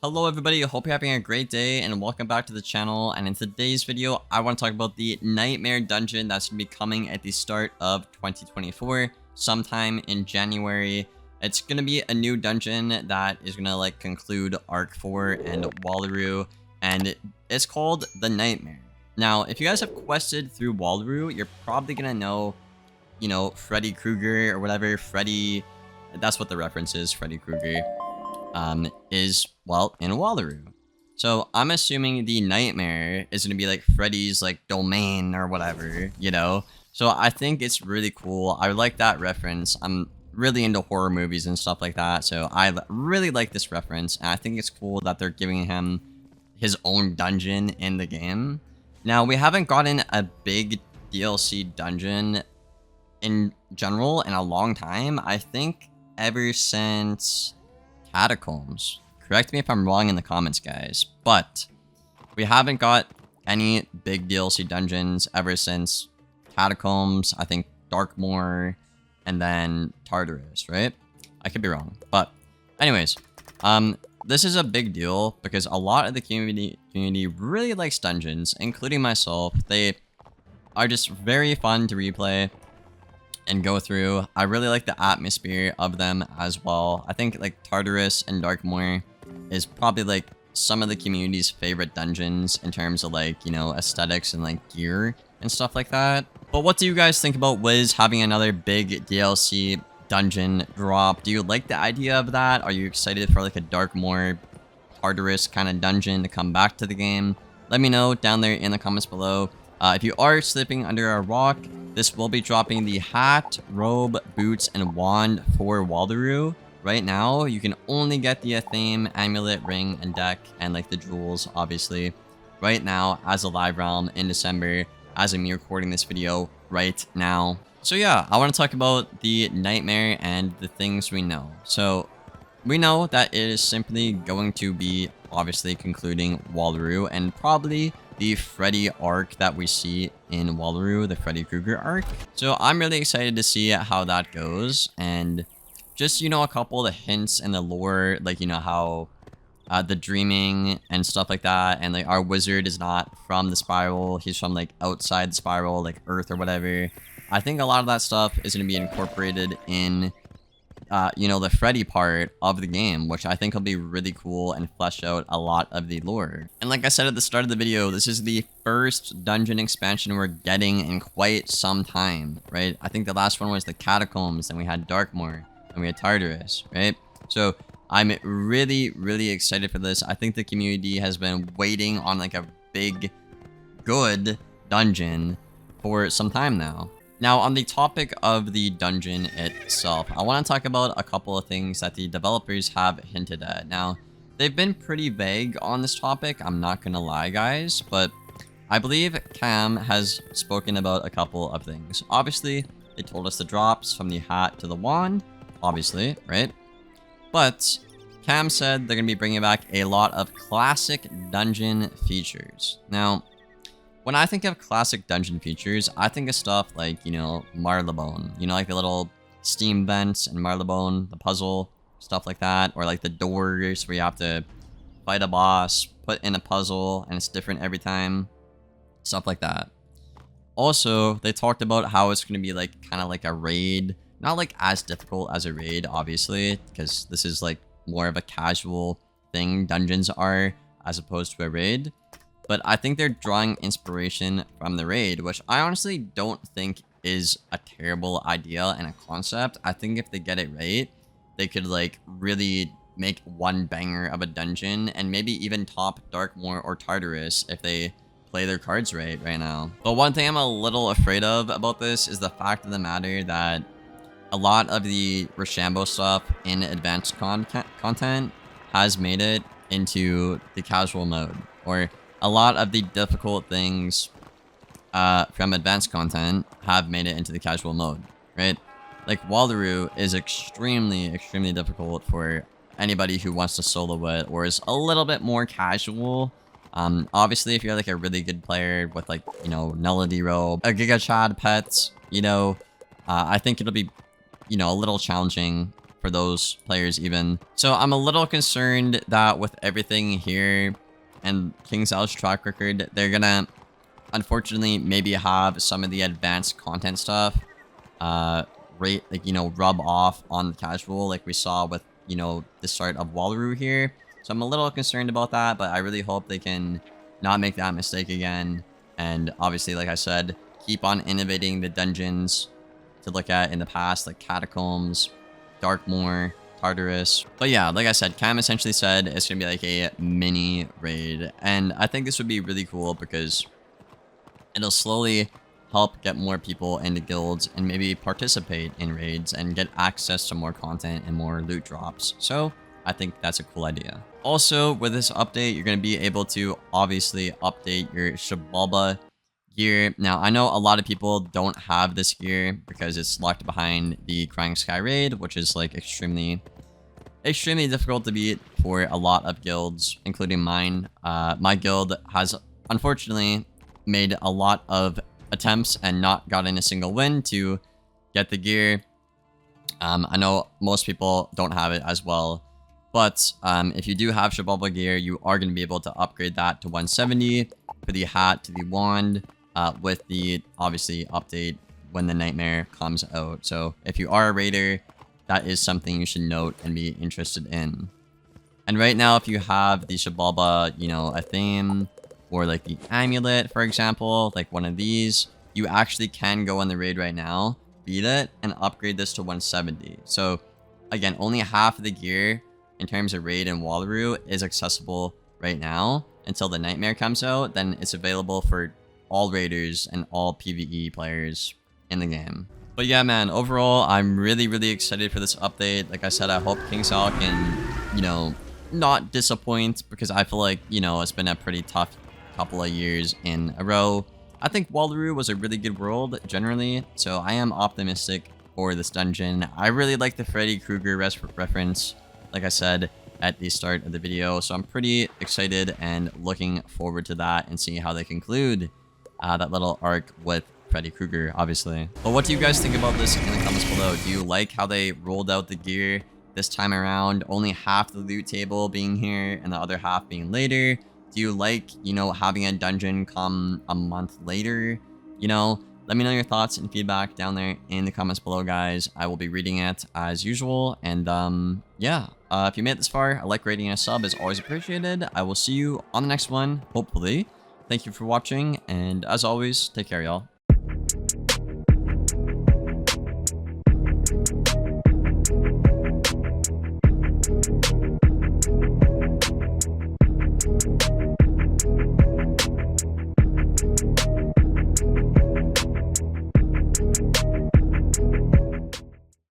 Hello everybody, hope you're having a great day and welcome back to the channel. And in today's video, I want to talk about the Nightmare Dungeon that's going to be coming at the start of 2024, sometime in January. It's going to be a new dungeon that is going to conclude Arc 4 and Wallaroo, and it's called the Nightmare. Now, if you guys have quested through Wallaroo, you're probably going to know, Freddy Krueger or whatever. Freddy, that's what the reference is, Freddy Krueger. Is, well, in Wallaroo. So I'm assuming the Nightmare is going to be like Freddy's domain or whatever, So I think it's really cool. I like that reference. I'm really into horror movies and stuff like that. So I really like this reference. And I think it's cool that they're giving him his own dungeon in the game. Now, we haven't gotten a big DLC dungeon in general in a long time. I think ever since Catacombs. Correct me if I'm wrong in the comments, guys, but we haven't got any big DLC dungeons ever since Catacombs, I think Darkmoor, and then Tartarus, right? I could be wrong, but anyways, this is a big deal because a lot of the community really likes dungeons, including myself. They are just very fun to replay and go through. I really like the atmosphere of them as well. I think Tartarus and Darkmoor is probably some of the community's favorite dungeons in terms of aesthetics and gear and stuff like that. But what do you guys think about Wiz having another big DLC dungeon drop? Do you like the idea of that? Are you excited for a Darkmoor Tartarus kind of dungeon to come back to the game? Let me know down there in the comments below. If you are sleeping under a rock, this will be dropping the hat, robe, boots, and wand for Wallaroo. Right now, you can only get the theme, amulet, ring, and deck, and the jewels, obviously, right now as a live realm in December, as I'm recording this video right now. So yeah, I want to talk about the Nightmare and the things we know. So we know that it is simply going to be obviously concluding Wallaroo and probably the Freddy arc that we see in Wallaroo, the Freddy Krueger arc. So I'm really excited to see how that goes, and just, a couple of the hints in the lore, how the dreaming and stuff like that, and our wizard is not from the spiral, he's from outside the spiral, Earth or whatever. I think a lot of that stuff is going to be incorporated in the Freddy part of the game, which I think will be really cool and flesh out a lot of the lore. And like I said at the start of the video, this is the first dungeon expansion we're getting in quite some time, right? I think the last one was the Catacombs, and we had Darkmoor, and we had Tartarus, right? So I'm really, really excited for this. I think the community has been waiting on a big, good dungeon for some time now. Now, on the topic of the dungeon itself, I want to talk about a couple of things that the developers have hinted at. Now, they've been pretty vague on this topic, I'm not going to lie, guys, but I believe Cam has spoken about a couple of things. Obviously, they told us the drops from the hat to the wand, obviously, right? But Cam said they're going to be bringing back a lot of classic dungeon features. Now, when I think of classic dungeon features, I think of stuff like, Marylebone. The little steam vents in Marylebone, the puzzle, stuff like that. Or the doors where you have to fight a boss, put in a puzzle, and it's different every time. Stuff like that. Also, they talked about how it's going to be kind of like a raid. Not as difficult as a raid, obviously, because this is more of a casual thing dungeons are, as opposed to a raid. But I think they're drawing inspiration from the raid, which I honestly don't think is a terrible idea and a concept. I think if they get it right, they could really make one banger of a dungeon and maybe even top Darkmoor or Tartarus if they play their cards right now. But one thing I'm a little afraid of about this is the fact of the matter that a lot of the Rochambeau stuff in advanced content has made it into the casual mode, or a lot of the difficult things from advanced content have made it into the casual mode, right? Wallaroo is extremely, extremely difficult for anybody who wants to solo it or is a little bit more casual. Obviously, if you're a really good player with Nullity Robe, a Giga Chad pets, I think it'll be, a little challenging for those players even. So I'm a little concerned that with everything here and King Sal's track record, they're gonna unfortunately maybe have some of the advanced content stuff rub off on the casual, like we saw with, you know, the start of Wallaroo here. So I'm a little concerned about that, but I really hope they can not make that mistake again. And obviously, like I said, keep on innovating the dungeons to look at in the past, like Catacombs, Darkmoor, Tartarus. But yeah, like I said, Cam essentially said it's gonna be like a mini raid, and I think this would be really cool because it'll slowly help get more people into guilds and maybe participate in raids and get access to more content and more loot drops. So I think that's a cool idea. Also, with this update, you're going to be able to obviously update your Shibalba gear. Now, I know a lot of people don't have this gear because it's locked behind the Crying Sky raid, which is like extremely difficult to beat for a lot of guilds, including mine. My guild has unfortunately made a lot of attempts and not gotten a single win to get the gear. I know most people don't have it as well, but if you do have Shibalba gear, you are going to be able to upgrade that to 170 for the hat to the wand with the obviously update when the Nightmare comes out. So if you are a raider, that is something you should note and be interested in. And right now, if you have the Shibalba, you know, a theme, or like the amulet, for example, like one of these, you actually can go on the raid right now, beat it, and upgrade this to 170. So again, only half of the gear in terms of raid and Wallaroo is accessible right now until the Nightmare comes out. Then it's available for all raiders and all PvE players in the game. But yeah, man, overall, I'm really excited for this update. Like I said, I hope King Sal can, you know, not disappoint, because I feel like, you know, it's been a pretty tough couple of years in a row. I think Wallaroo was a really good world generally, so I am optimistic for this dungeon. I really like the Freddy Krueger reference, like I said at the start of the video, so I'm pretty excited and looking forward to that and seeing how they conclude that little arc with Freddy Krueger, obviously. But what do you guys think about this in the comments below? Do you like how they rolled out the gear this time around, only half the loot table being here and the other half being later? Do you like, you know, having a dungeon come a month later? You know, let me know your thoughts and feedback down there in the comments below, guys. I will be reading it as usual. And yeah, if you made it this far, a like, rating, and a sub is always appreciated. I will see you on the next one, hopefully. Thank you for watching, and as always, take care, y'all.